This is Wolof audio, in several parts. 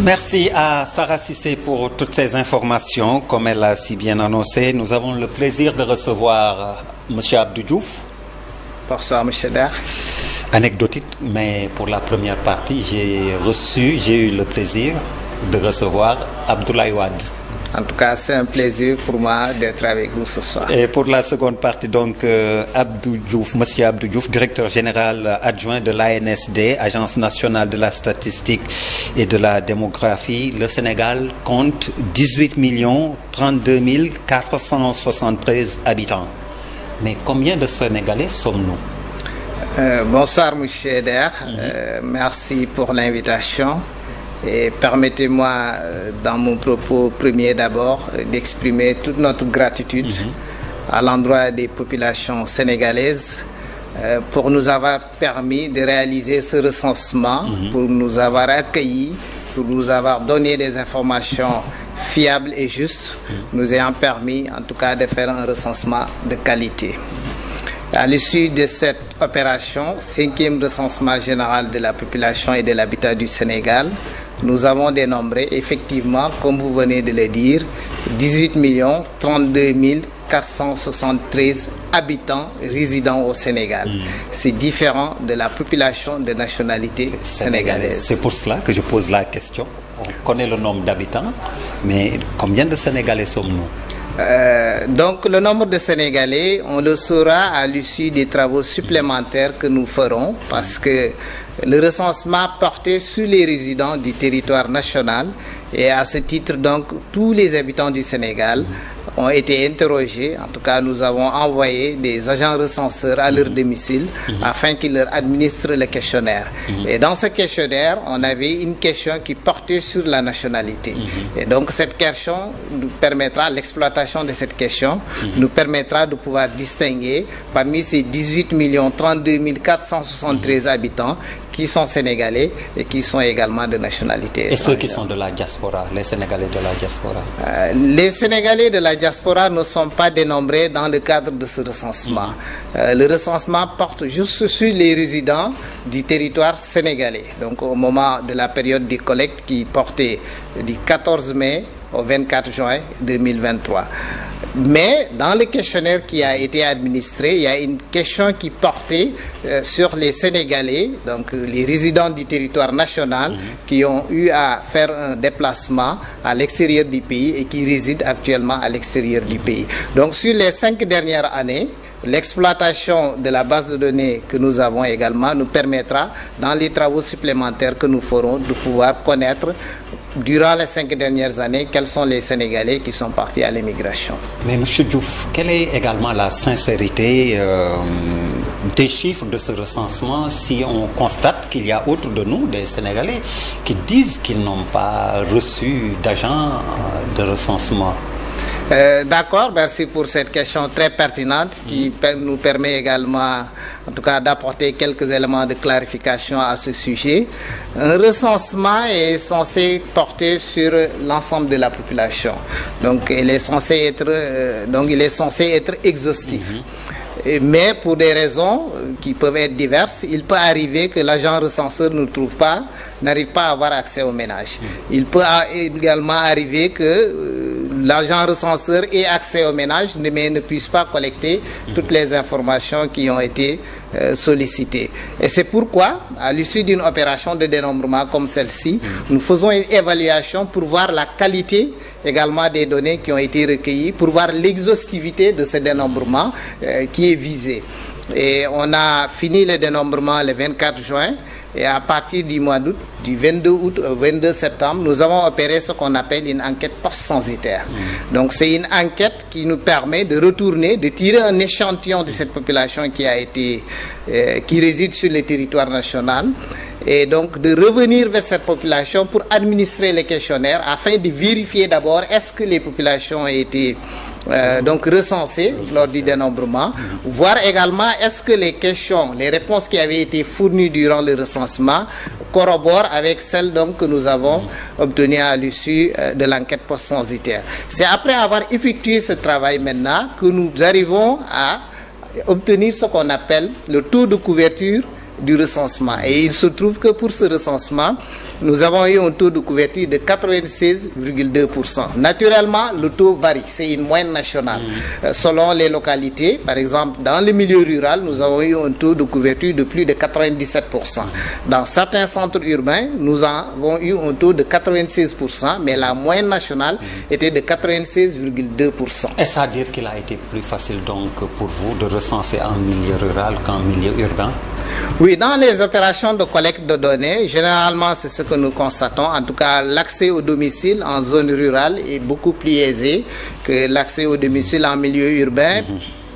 Merci à Sarah Cissé pour toutes ces informations. Comme elle l'a si bien annoncé, nous avons le plaisir de recevoir M. Abdou Diouf. Bonsoir, M. Der. Anecdotique, mais pour la première partie, j'ai eu le plaisir de recevoir Abdoulaye Wade. En tout cas, c'est un plaisir pour moi d'être avec vous ce soir. Et pour la seconde partie, donc, Abdou Diouf, Monsieur Abdou Diouf, directeur général adjoint de l'ANSD, Agence nationale de la statistique et de la démographie. Le Sénégal compte 18 32 473 habitants. Mais combien de Sénégalais sommes-nous? Bonsoir, M. Der. Merci pour l'invitation. Et permettez-moi, dans mon propos premier d'abord, d'exprimer toute notre gratitude à l'endroit des populations sénégalaises pour nous avoir permis de réaliser ce recensement, pour nous avoir accueillis, pour nous avoir donné des informations fiables et justes, nous ayant permis en tout cas de faire un recensement de qualité. À l'issue de cette opération, 5e recensement général de la population et de l'habitat du Sénégal, nous avons dénombré effectivement, comme vous venez de le dire, 18 32 473 habitants résidant au Sénégal. C'est différent de la population de nationalité sénégalaise. C'est pour cela que je pose la question. On connaît le nombre d'habitants, mais combien de Sénégalais sommes-nous? Donc le nombre de Sénégalais, on le saura à l'issue des travaux supplémentaires que nous ferons, parce que le recensement portait sur les résidents du territoire national, et à ce titre donc tous les habitants du Sénégal ont été interrogés. En tout cas, nous avons envoyé des agents recenseurs à leur domicile afin qu'ils leur administrent le questionnaire. Et dans ce questionnaire, on avait une question qui portait sur la nationalité. Et donc cette question nous permettra, l'exploitation de cette question nous permettra de pouvoir distinguer parmi ces 18 32 473 habitants qui sont sénégalais et qui sont également de nationalité. Et ceux qui sont de la diaspora, les Sénégalais de la diaspora? Les Sénégalais de la diaspora ne sont pas dénombrés dans le cadre de ce recensement. Le recensement porte juste sur les résidents du territoire sénégalais. Donc au moment de la période des collectes qui portait du 14 mai au 24 juin 2023. Mais dans le questionnaire qui a été administré, il y a une question qui portait sur les Sénégalais, donc les résidents du territoire national qui ont eu à faire un déplacement à l'extérieur du pays et qui résident actuellement à l'extérieur du pays. Donc sur les 5 dernières années, l'exploitation de la base de données que nous avons également nous permettra, dans les travaux supplémentaires que nous ferons, de pouvoir connaître durant les 5 dernières années quels sont les Sénégalais qui sont partis à l'émigration. Mais M. Diouf, quelle est également la sincérité des chiffres de ce recensement si on constate qu'il y a autour de nous des Sénégalais qui disent qu'ils n'ont pas reçu d'agent de recensement? D'accord, merci pour cette question très pertinente qui nous permet également, en tout cas, d'apporter quelques éléments de clarification à ce sujet. Un recensement est censé porter sur l'ensemble de la population. Donc, il est censé être exhaustif. Mais pour des raisons qui peuvent être diverses, il peut arriver que l'agent recenseur n'arrive pas à avoir accès aux ménages. Il peut également arriver que l'agent recenseur ait accès aux ménages, mais ne puisse pas collecter toutes les informations qui ont été sollicitées. Et c'est pourquoi, à l'issue d'une opération de dénombrement comme celle-ci, nous faisons une évaluation pour voir la qualité également des données qui ont été recueillies, pour voir l'exhaustivité de ce dénombrement qui est visé. Et on a fini le dénombrement le 24 juin. Et à partir du mois d'août, du 22 août au 22 septembre, nous avons opéré ce qu'on appelle une enquête post-censitaire. Donc c'est une enquête qui nous permet de retourner, de tirer un échantillon de cette population qui réside sur le territoire national, et donc de revenir vers cette population pour administrer les questionnaires afin de vérifier d'abord est-ce que les populations ont été donc recensées lors du dénombrement, voir également est-ce que les questions, les réponses qui avaient été fournies durant le recensement corroborent avec celles donc que nous avons obtenues à l'issue de l'enquête post-censitaire. C'est après avoir effectué ce travail maintenant que nous arrivons à obtenir ce qu'on appelle le taux de couverture du recensement. Et il se trouve que pour ce recensement, nous avons eu un taux de couverture de 96,2%. Naturellement, le taux varie, c'est une moyenne nationale. Selon les localités, par exemple, dans le milieu rural, nous avons eu un taux de couverture de plus de 97%. Dans certains centres urbains, nous avons eu un taux de 96%, mais la moyenne nationale était de 96,2%. Est-ce à dire qu'il a été plus facile donc pour vous de recenser en milieu rural qu'en milieu urbain? Oui, dans les opérations de collecte de données, généralement c'est ce que nous constatons. En tout cas, l'accès au domicile en zone rurale est beaucoup plus aisé que l'accès au domicile en milieu urbain,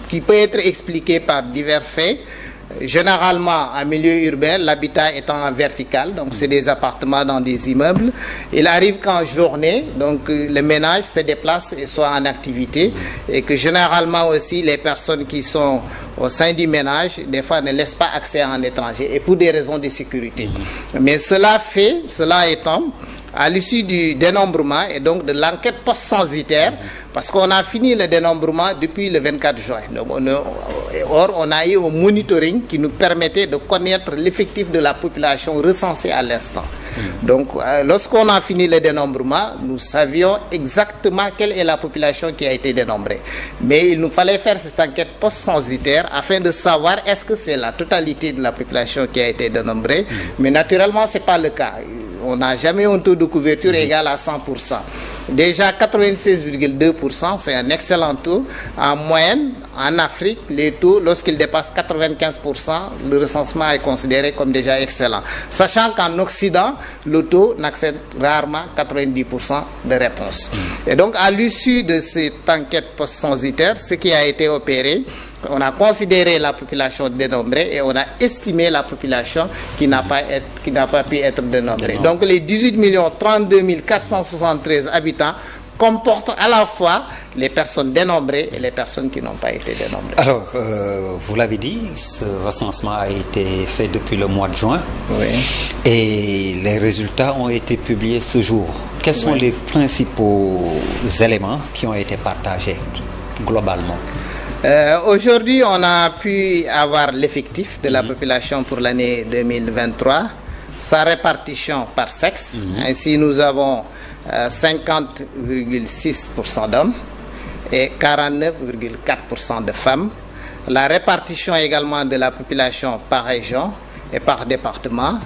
qui peut être expliqué par divers faits. Généralement, en milieu urbain, l'habitat étant en vertical, donc c'est des appartements dans des immeubles. Il arrive qu'en journée, donc le ménage se déplace et soit en activité, et que généralement aussi les personnes qui sont au sein du ménage, des fois ne laissent pas accès à un étranger, et pour des raisons de sécurité. Mais cela étant, à l'issue du dénombrement et donc de l'enquête post-censitaire, parce qu'on a fini le dénombrement depuis le 24 juin. Donc on a eu un monitoring qui nous permettait de connaître l'effectif de la population recensée à l'instant. Donc lorsqu'on a fini le dénombrement, nous savions exactement quelle est la population qui a été dénombrée. Mais il nous fallait faire cette enquête post-censitaire afin de savoir est-ce que c'est la totalité de la population qui a été dénombrée. Mais naturellement, ce n'est pas le cas. On n'a jamais un taux de couverture égal à 100%. Déjà 96,2%, c'est un excellent taux. En moyenne, en Afrique, les taux, lorsqu'ils dépassent 95%, le recensement est considéré comme déjà excellent. Sachant qu'en Occident, le taux n'accède rarement 90% de réponses. Et donc, à l'issue de cette enquête post-censitaire, ce qui a été opéré, on a considéré la population dénombrée et on a estimé la population qui n'a pas pu être dénombrée. Donc les 18 32 473 habitants comportent à la fois les personnes dénombrées et les personnes qui n'ont pas été dénombrées. Alors, vous l'avez dit, ce recensement a été fait depuis le mois de juin. Oui. Et les résultats ont été publiés ce jour. Quels sont les principaux éléments qui ont été partagés globalement? Aujourd'hui, on a pu avoir l'effectif de la population pour l'année 2023, sa répartition par sexe. Ainsi, nous avons 50,6% d'hommes et 49,4% de femmes. La répartition également de la population par région et par département.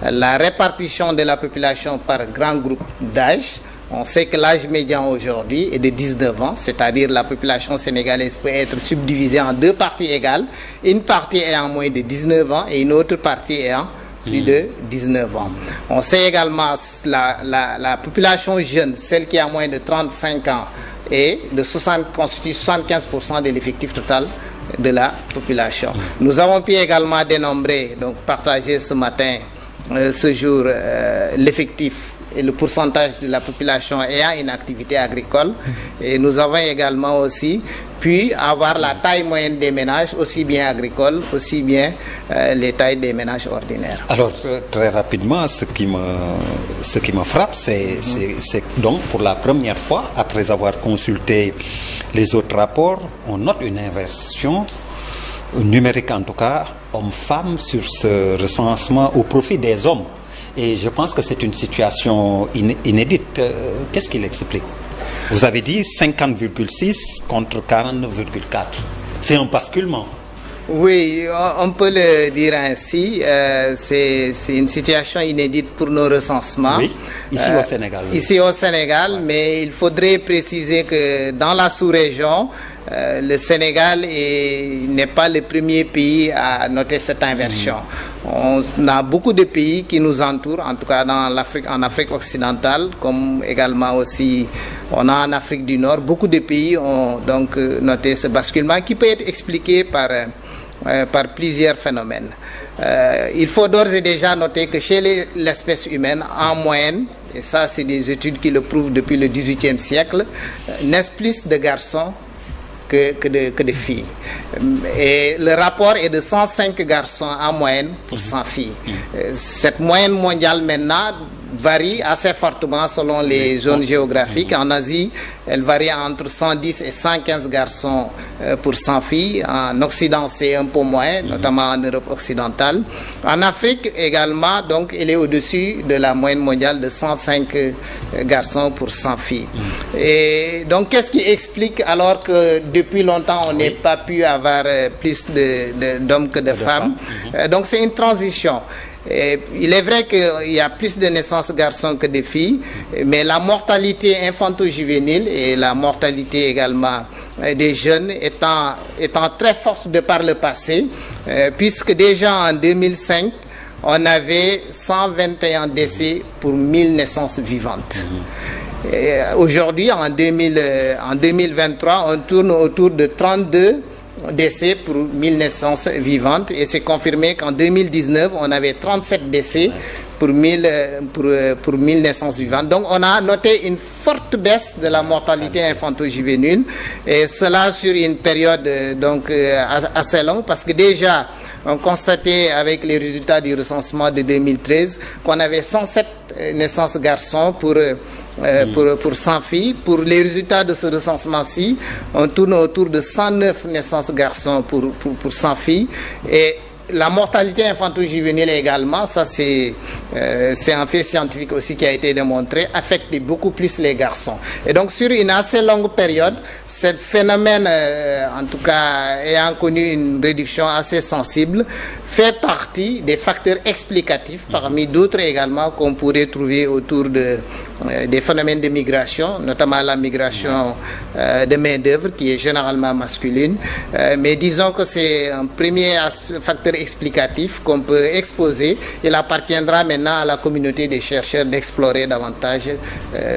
La répartition de la population par grand groupe d'âge. On sait que l'âge médian aujourd'hui est de 19 ans, c'est-à-dire la population sénégalaise peut être subdivisée en deux parties égales, une partie ayant moins de 19 ans et une autre partie ayant plus de 19 ans. On sait également la population jeune, celle qui a moins de 35 ans, constitue 75% de l'effectif total de la population. Nous avons pu également dénombrer, donc partager ce matin, ce jour, l'effectif et le pourcentage de la population ayant une activité agricole. Et nous avons également aussi pu avoir la taille moyenne des ménages, aussi bien agricoles, aussi bien les tailles des ménages ordinaires. Alors, très rapidement, ce qui me frappe, c'est donc pour la première fois, après avoir consulté les autres rapports, on note une inversion numérique, en tout cas, hommes-femmes, sur ce recensement au profit des hommes. Et je pense que c'est une situation inédite. Qu'est-ce qu'il explique? Vous avez dit 50,6 contre 49,4. C'est un basculement. Oui, on peut le dire ainsi. C'est une situation inédite pour nos recensements. Oui, ici au Sénégal. Oui. Ici au Sénégal, mais il faudrait préciser que dans la sous-région, le Sénégal n'est pas le premier pays à noter cette inversion. On a beaucoup de pays qui nous entourent, en tout cas en Afrique occidentale, comme également aussi on a en Afrique du Nord. Beaucoup de pays ont donc noté ce basculement qui peut être expliqué par plusieurs phénomènes. Il faut d'ores et déjà noter que chez l'espèce humaine, en moyenne, et ça c'est des études qui le prouvent depuis le XVIIIe siècle, naissent plus de garçons que de filles. Et le rapport est de 105 garçons en moyenne pour 100 filles. Cette moyenne mondiale maintenant varie assez fortement selon les zones géographiques. En Asie, elle varie entre 110 et 115 garçons pour 100 filles. En Occident, c'est un peu moins, notamment en Europe occidentale. En Afrique également, donc, elle est au-dessus de la moyenne mondiale de 105 garçons pour 100 filles. Et donc, qu'est-ce qui explique alors que depuis longtemps, on n'ait pas pu avoir plus d'hommes que de femmes? Donc, c'est une transition. Et il est vrai qu'il y a plus de naissances garçons que de filles, mais la mortalité infanto-juvénile et la mortalité également des jeunes étant très forte de par le passé, puisque déjà en 2005, on avait 121 décès pour 1000 naissances vivantes. Aujourd'hui, en 2023, on tourne autour de 32 décès pour 1000 naissances vivantes, et c'est confirmé qu'en 2019 on avait 37 décès pour 1000 naissances vivantes. Donc on a noté une forte baisse de la mortalité infanto-juvénile, et cela sur une période donc assez longue, parce que déjà on constatait avec les résultats du recensement de 2013 qu'on avait 107 naissances garçons pour 100 filles. Pour les résultats de ce recensement-ci, on tourne autour de 109 naissances garçons pour 100 filles. Et la mortalité infanto-juvénile également, ça c'est un fait scientifique aussi qui a été démontré, affecte beaucoup plus les garçons. Et donc sur une assez longue période, ce phénomène, en tout cas ayant connu une réduction assez sensible, fait partie des facteurs explicatifs parmi d'autres également qu'on pourrait trouver autour des phénomènes de migration, notamment la migration de main-d'œuvre qui est généralement masculine. Mais disons que c'est un premier facteur explicatif qu'on peut exposer. Il appartiendra maintenant à la communauté des chercheurs d'explorer davantage.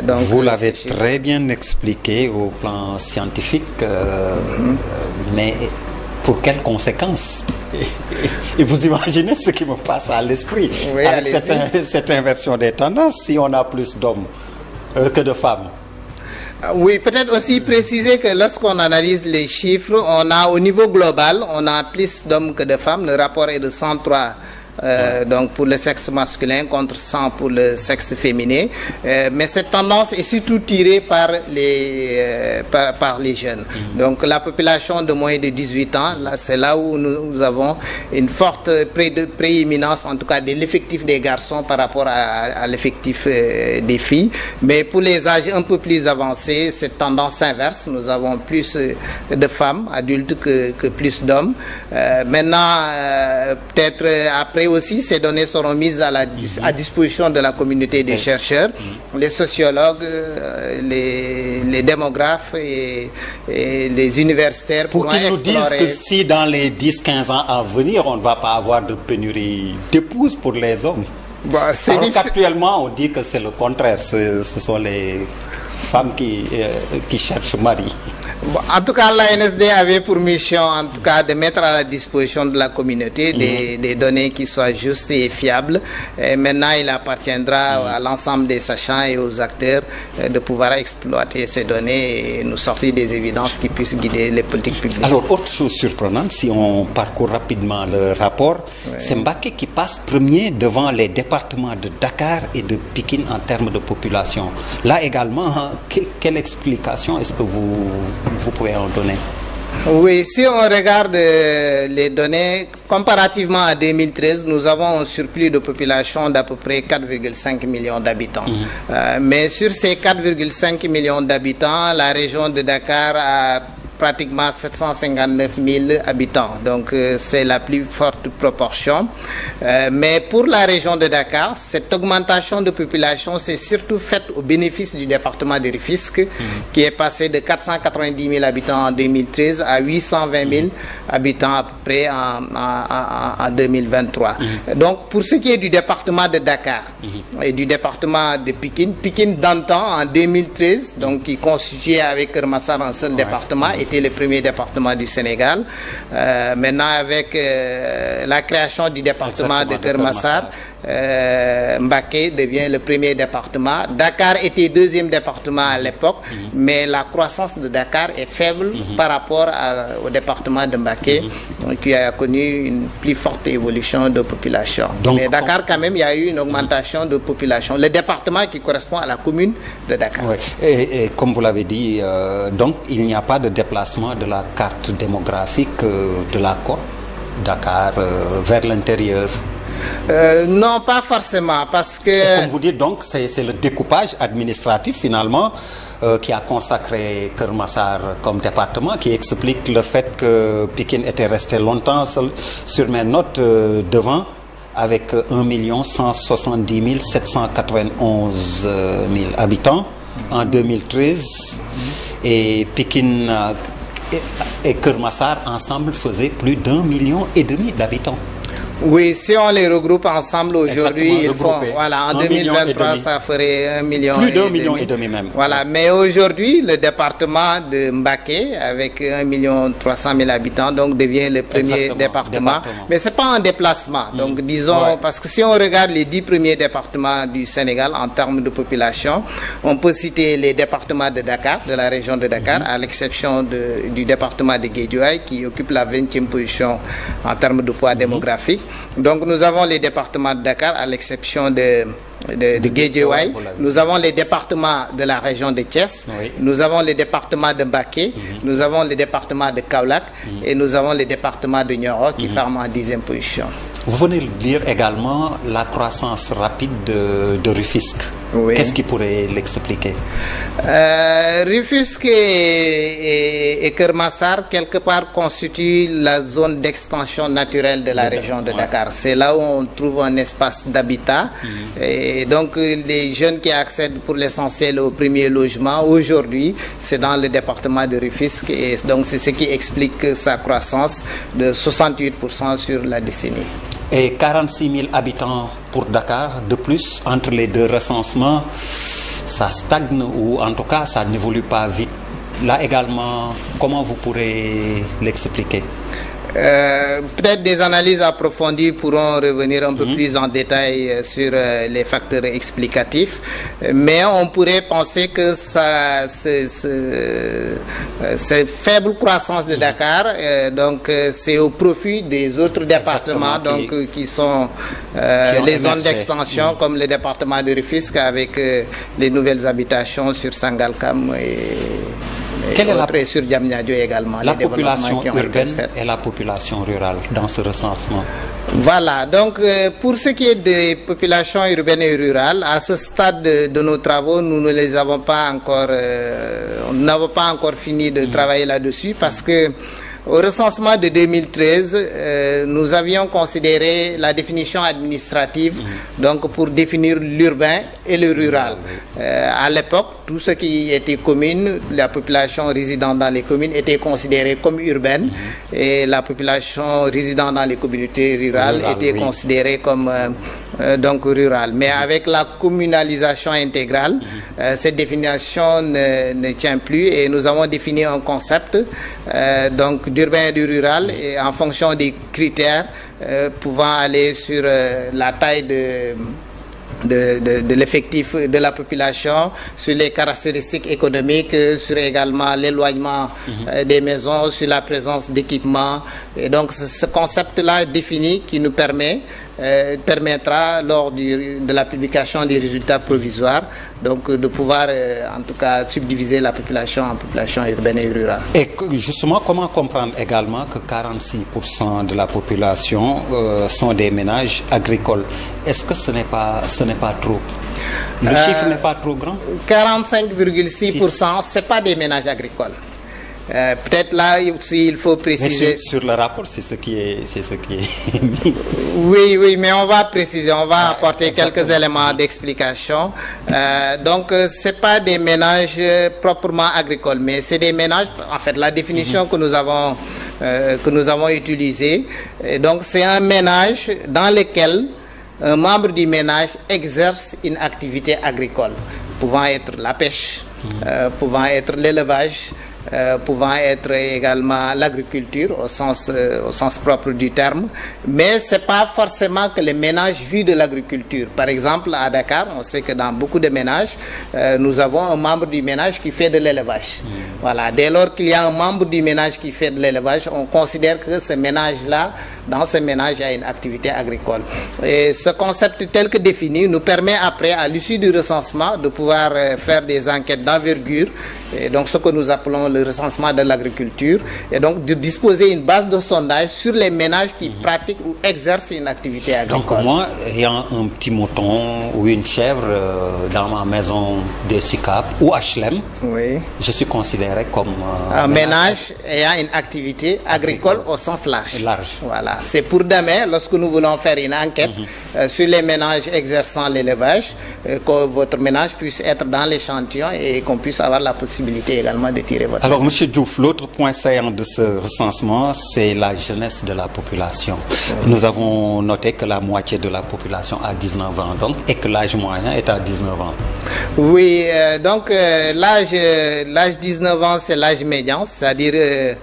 Vous l'avez très bien expliqué au plan scientifique, mais pour quelles conséquences? Et vous imaginez ce qui me passe à l'esprit, oui, avec cette inversion des tendances, si on a plus d'hommes que de femmes? Oui, peut-être aussi préciser que lorsqu'on analyse les chiffres, on a au niveau global, on a plus d'hommes que de femmes. Le rapport est de 103 donc pour le sexe masculin contre 100 pour le sexe féminin, mais cette tendance est surtout tirée par les jeunes. Donc la population de moins de 18 ans, là c'est là où nous avons une forte prééminence, en tout cas de l'effectif des garçons par rapport à l'effectif des filles. Mais pour les âges un peu plus avancés, cette tendance s'inverse. Nous avons plus de femmes adultes que plus d'hommes. Maintenant, peut-être après aussi, ces données seront mises à disposition de la communauté des chercheurs, les sociologues, les démographes et les universitaires. Pour qu'ils nous disent que si dans les 10-15 ans à venir, on ne va pas avoir de pénurie d'épouses pour les hommes. Alors qu'actuellement, on dit que c'est le contraire. Ce sont les femmes qui cherchent mari. Bon, en tout cas, l'ANSD avait pour mission, en tout cas, de mettre à la disposition de la communauté des données qui soient justes et fiables. Et maintenant, il appartiendra à l'ensemble des sachants et aux acteurs de pouvoir exploiter ces données et nous sortir des évidences qui puissent guider les politiques publiques. Alors, autre chose surprenante, si on parcourt rapidement le rapport, c'est Mbacké qui passe premier devant les départements de Dakar et de Pikine en termes de population. Là également, quelle explication est-ce que vous pouvez en donner? Oui, si on regarde les données, comparativement à 2013, nous avons un surplus de population d'à peu près 4,5 millions d'habitants. Mais sur ces 4,5 millions d'habitants, la région de Dakar a pratiquement 759 000 habitants. Donc c'est la plus forte proportion. Mais pour la région de Dakar, cette augmentation de population s'est surtout faite au bénéfice du département de Rufisque, qui est passé de 490 000 habitants en 2013 à 820 000 habitants à peu près en 2023. Donc pour ce qui est du département de Dakar et du département de Pikine, Pikine d'antan en 2013, donc qui constituait avec Keur Massar un seul département, était le premier département du Sénégal. Maintenant, avec la création du département de Keur Massar, Mbacké devient le premier département. Dakar était deuxième département à l'époque, mais la croissance de Dakar est faible par rapport au département de Mbacké, qui a connu une plus forte évolution de population. Donc, mais Dakar, quand même, il y a eu une augmentation de population. Le département qui correspond à la commune de Dakar. Oui. Et comme vous l'avez dit, donc il n'y a pas de déplacement de la carte démographique de la côte Dakar vers l'intérieur. Non, pas forcément, parce que... Et comme vous dites, donc, c'est le découpage administratif, finalement, qui a consacré Keur Massar comme département, qui explique le fait que Pikine était resté longtemps sur mes notes devant, avec 1 170 791 habitants en 2013. Et Pikine et Keur Massar, ensemble, faisaient plus d'1,5 million d'habitants. Oui, si on les regroupe ensemble aujourd'hui, ils font, voilà, en 2023, ça ferait 1 million. Plus d'1,5 million même. Voilà, mais aujourd'hui, le département de Mbacké, avec 1 300 000 habitants, donc devient le premier département. Mais c'est pas un déplacement. Donc, disons, parce que si on regarde les 10 premiers départements du Sénégal en termes de population, on peut citer les départements de Dakar, de la région de Dakar, à l'exception du département de Guédiawaye, qui occupe la 20e position en termes de poids démographique. Donc nous avons les départements de Dakar à l'exception de Guédiawaye. Nous avons les départements de la région de Thiès. Nous avons les départements de Mbacké. Nous avons les départements de Kaolack. Et nous avons les départements de Nioro qui forment en 10e position. Vous venez de dire également la croissance rapide de Rufisque. Oui. Qu'est-ce qui pourrait l'expliquer? Rufisque et Keur Massar, quelque part, constituent la zone d'extension naturelle de la région de Dakar. C'est là où on trouve un espace d'habitat. Et donc, les jeunes qui accèdent pour l'essentiel au premier logement, aujourd'hui, c'est dans le département de Rufisque. Et donc, c'est ce qui explique sa croissance de 68% sur la décennie. Et 46 000 habitants pour Dakar. De plus, entre les deux recensements, ça stagne ou en tout cas, ça n'évolue pas vite. Là également, comment vous pourrez l'expliquer? Peut-être des analyses approfondies pourront revenir un peu plus en détail sur les facteurs explicatifs, mais on pourrait penser que cette faible croissance de Dakar, donc c'est au profit des autres départements, donc qui sont les zones d'extension, comme le département de Rufisque avec les nouvelles habitations sur Sangalkam Quelle est la sur Diamniadio également, la population urbaine et la population rurale dans ce recensement? Voilà, donc pour ce qui est des populations urbaines et rurales, à ce stade de nos travaux, nous ne les avons pas encore, nous n'avons pas encore fini de travailler là-dessus parce que au recensement de 2013, nous avions considéré la définition administrative donc pour définir l'urbain et le rural. À l'époque, tout ce qui était commune, la population résidant dans les communes était considérée comme urbaine et la population résidant dans les communautés rurales était considérée comme donc rurale. Mais avec la communalisation intégrale, cette définition ne tient plus et nous avons défini un concept donc d'urbain et du rural et en fonction des critères pouvant aller sur la taille de l'effectif de la population, sur les caractéristiques économiques, sur également l'éloignement des maisons, sur la présence d'équipements. Et donc ce concept-là défini qui nous permettra lors de la publication des résultats provisoires donc de pouvoir en tout cas subdiviser la population en population urbaine et rurale. Et justement, comment comprendre également que 46% de la population sont des ménages agricoles? Est-ce que ce n'est pas trop? Le chiffre n'est pas trop grand? 45,6%, ce n'est pas des ménages agricoles. Peut-être là aussi il faut préciser. Mais sur le rapport, c'est ce qui est mis. Oui, mais on va préciser, on va apporter quelques éléments d'explication. Donc, c'est pas des ménages proprement agricoles, mais c'est des ménages. En fait, la définition que nous avons utilisée, donc c'est un ménage dans lequel un membre du ménage exerce une activité agricole, pouvant être la pêche, pouvant être l'élevage, pouvant être également l'agriculture au sens propre du terme, mais c'est pas forcément que les ménages vivent de l'agriculture. Par exemple, à Dakar, on sait que dans beaucoup de ménages, nous avons un membre du ménage qui fait de l'élevage. Voilà, dès lors qu'il y a un membre du ménage qui fait de l'élevage, on considère que ce ménage-là, dans ce ménage, il y a une activité agricole. Et ce concept tel que défini nous permet après, à l'issue du recensement, de pouvoir faire des enquêtes d'envergure, et donc ce que nous appelons le recensement de l'agriculture, et donc de disposer une base de sondage sur les ménages qui pratiquent ou exercent une activité agricole. Donc moi, ayant un petit mouton ou une chèvre dans ma maison de SICAP ou HLM, oui, je suis considéré comme un ménage ayant une activité agricole au sens large. Voilà. C'est pour demain, lorsque nous voulons faire une enquête sur les ménages exerçant l'élevage, que votre ménage puisse être dans l'échantillon et qu'on puisse avoir la possibilité également de tirer votre. Alors, Monsieur Diouf, l'autre point saillant de ce recensement, c'est la jeunesse de la population. Nous avons noté que la moitié de la population a 19 ans, donc, et que l'âge moyen est à 19 ans. Oui, donc l'âge 19 ans, c'est l'âge médian, c'est-à-dire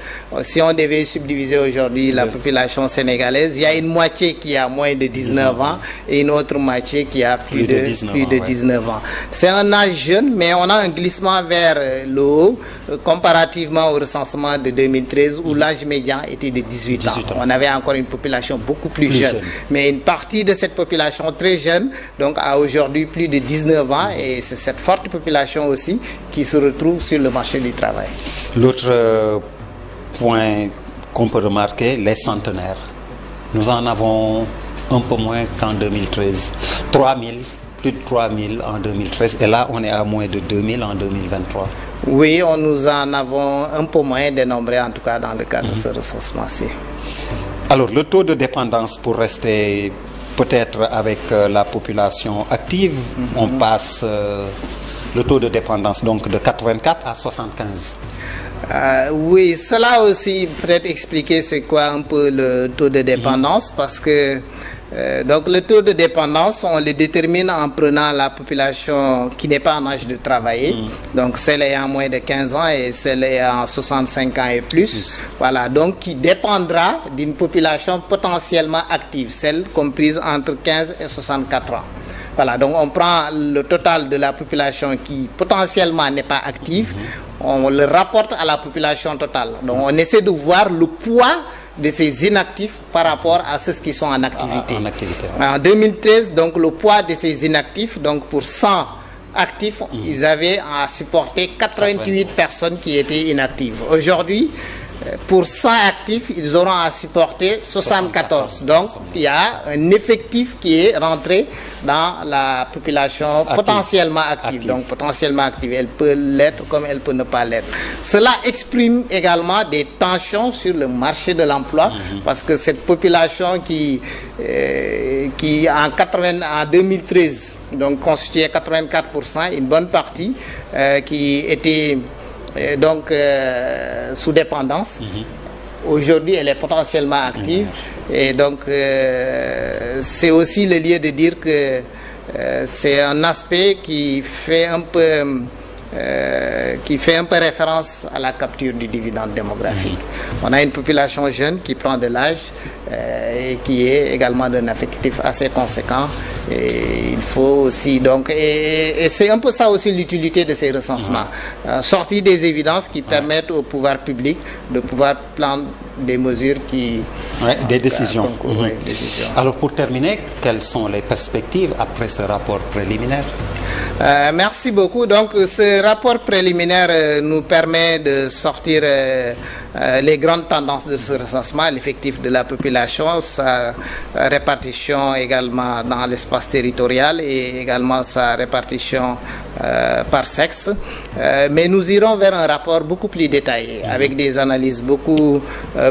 si on devait subdiviser aujourd'hui la population sénégalaise, il y a une moitié qui a moins de 19 ans et une autre moitié qui a plus de 19 ans. C'est un âge jeune, mais on a un glissement vers le haut comparativement au recensement de 2013 où l'âge médian était de 18 ans. On avait encore une population beaucoup plus jeune. Mais une partie de cette population très jeune donc a aujourd'hui plus de 19 ans et c'est cette forte population aussi qui se retrouve sur le marché du travail. L'autre point qu'on peut remarquer, les centenaires. Nous en avons un peu moins qu'en 2013. 3000, plus de 3000 en 2013. Et là, on est à moins de 2000 en 2023. Oui, nous en avons un peu moins dénombré, en tout cas dans le cadre de ce recensement-ci. Alors, le taux de dépendance, pour rester peut-être avec la population active, on passe le taux de dépendance donc de 84 à 75. Oui, cela aussi peut-être expliquer c'est quoi un peu le taux de dépendance parce que donc le taux de dépendance on le détermine en prenant la population qui n'est pas en âge de travailler, donc celle ayant moins de 15 ans et celle ayant 65 ans et plus, voilà, donc qui dépendra d'une population potentiellement active, celle comprise entre 15 et 64 ans. Voilà, donc on prend le total de la population qui potentiellement n'est pas active, on le rapporte à la population totale. Donc on essaie de voir le poids de ces inactifs par rapport à ceux qui sont en activité. En 2013, donc le poids de ces inactifs, donc pour 100 actifs, ils avaient à supporter 88 personnes qui étaient inactives. Aujourd'hui, pour 100 actifs, ils auront à supporter 74. Donc, il y a un effectif qui est rentré dans la population potentiellement active. Donc, potentiellement active. Elle peut l'être comme elle peut ne pas l'être. Cela exprime également des tensions sur le marché de l'emploi parce que cette population qui en 2013 donc constituait 84%, une bonne partie qui était sous dépendance. Aujourd'hui, elle est potentiellement active. Et donc, c'est aussi le lieu de dire que c'est un aspect qui fait un peu référence à la capture du dividende démographique. On a une population jeune qui prend de l'âge et qui est également d'un effectif assez conséquent. Et il faut aussi donc et c'est un peu ça aussi l'utilité de ces recensements, sortir des évidences qui permettent au pouvoir public de pouvoir prendre des mesures qui des décisions. Alors pour terminer, quelles sont les perspectives après ce rapport préliminaire? Merci beaucoup. Donc ce rapport préliminaire nous permet de sortir les grandes tendances de ce recensement, l'effectif de la population, sa répartition également dans l'espace territorial et également sa répartition par sexe. Mais nous irons vers un rapport beaucoup plus détaillé, avec des analyses beaucoup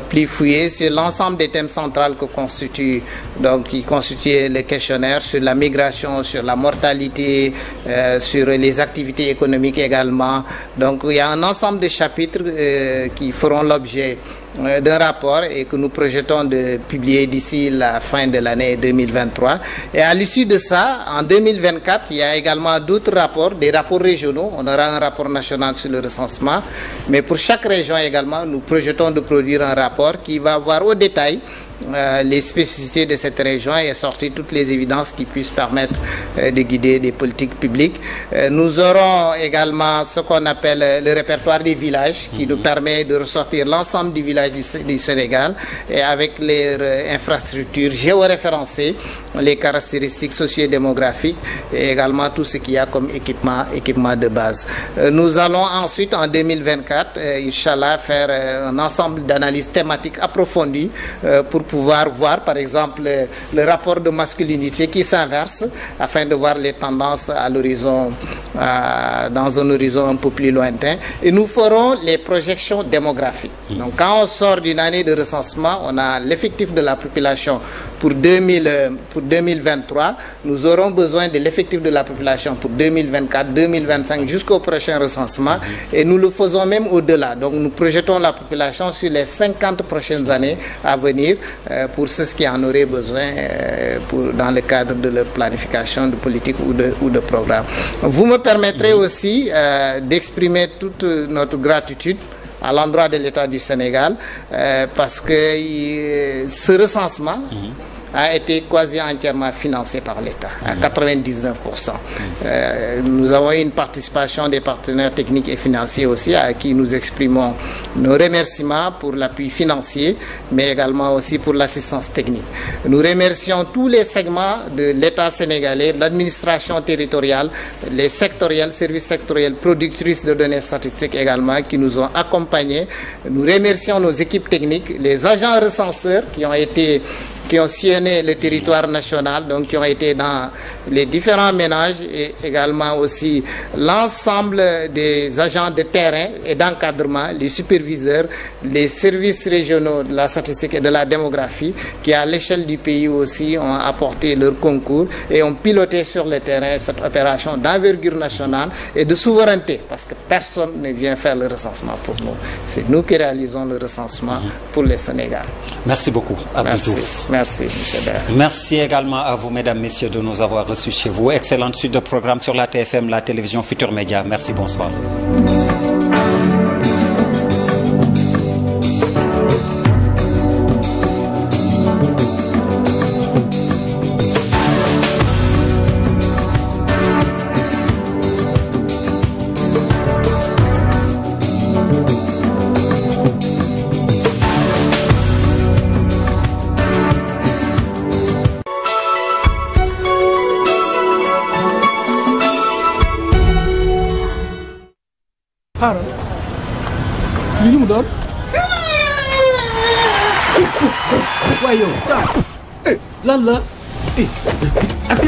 plus fouillées sur l'ensemble des thèmes centraux que constitue, donc qui constituent le questionnaire, sur la migration, sur la mortalité, sur les activités économiques également. Donc il y a un ensemble de chapitres qui feront l'objet l'objet d'un rapport et que nous projetons de publier d'ici la fin de l'année 2023. Et à l'issue de ça, en 2024, il y a également d'autres rapports, des rapports régionaux. On aura un rapport national sur le recensement. Mais pour chaque région également, nous projetons de produire un rapport qui va voir au détail les spécificités de cette région et sortir toutes les évidences qui puissent permettre de guider des politiques publiques. Nous aurons également ce qu'on appelle le répertoire des villages qui nous permet de ressortir l'ensemble du village du Sénégal et avec les infrastructures géoréférencées, les caractéristiques socio-démographiques et également tout ce qu'il y a comme équipement de base. Nous allons ensuite en 2024, Inch'Allah, faire un ensemble d'analyses thématiques approfondies pour pouvoir voir par exemple le rapport de masculinité qui s'inverse afin de voir les tendances à l'horizon, dans un horizon un peu plus lointain. Et nous ferons les projections démographiques. Donc quand on sort d'une année de recensement, on a l'effectif de la population pour 2023, nous aurons besoin de l'effectif de la population pour 2024, 2025 jusqu'au prochain recensement et nous le faisons même au-delà. Donc nous projetons la population sur les 50 prochaines années à venir pour ceux qui en auraient besoin dans le cadre de leur planification de politique ou de programme. Vous me permettrez aussi d'exprimer toute notre gratitude à l'endroit de l'État du Sénégal parce que ce recensement a été quasi entièrement financé par l'État, à 99%. Nous avons une participation des partenaires techniques et financiers aussi, à qui nous exprimons nos remerciements pour l'appui financier, mais également aussi pour l'assistance technique. Nous remercions tous les segments de l'État sénégalais, l'administration territoriale, les sectoriels, services sectoriels, productrices de données statistiques également, qui nous ont accompagnés. Nous remercions nos équipes techniques, les agents recenseurs qui ont sillonné le territoire national, donc qui ont été dans les différents ménages et également aussi l'ensemble des agents de terrain et d'encadrement, les superviseurs, les services régionaux de la statistique et de la démographie qui à l'échelle du pays aussi ont apporté leur concours et ont piloté sur le terrain cette opération d'envergure nationale et de souveraineté parce que personne ne vient faire le recensement pour nous. C'est nous qui réalisons le recensement pour le Sénégal. Merci beaucoup, Abdou Diouf. Merci, M. Ber. Merci également à vous, mesdames, messieurs, de nous avoir reçus chez vous. Excellente suite de programme sur la TFM, la télévision Futur Média. Merci, bonsoir. xaaral lii lu mu doon waaye yow lan la ak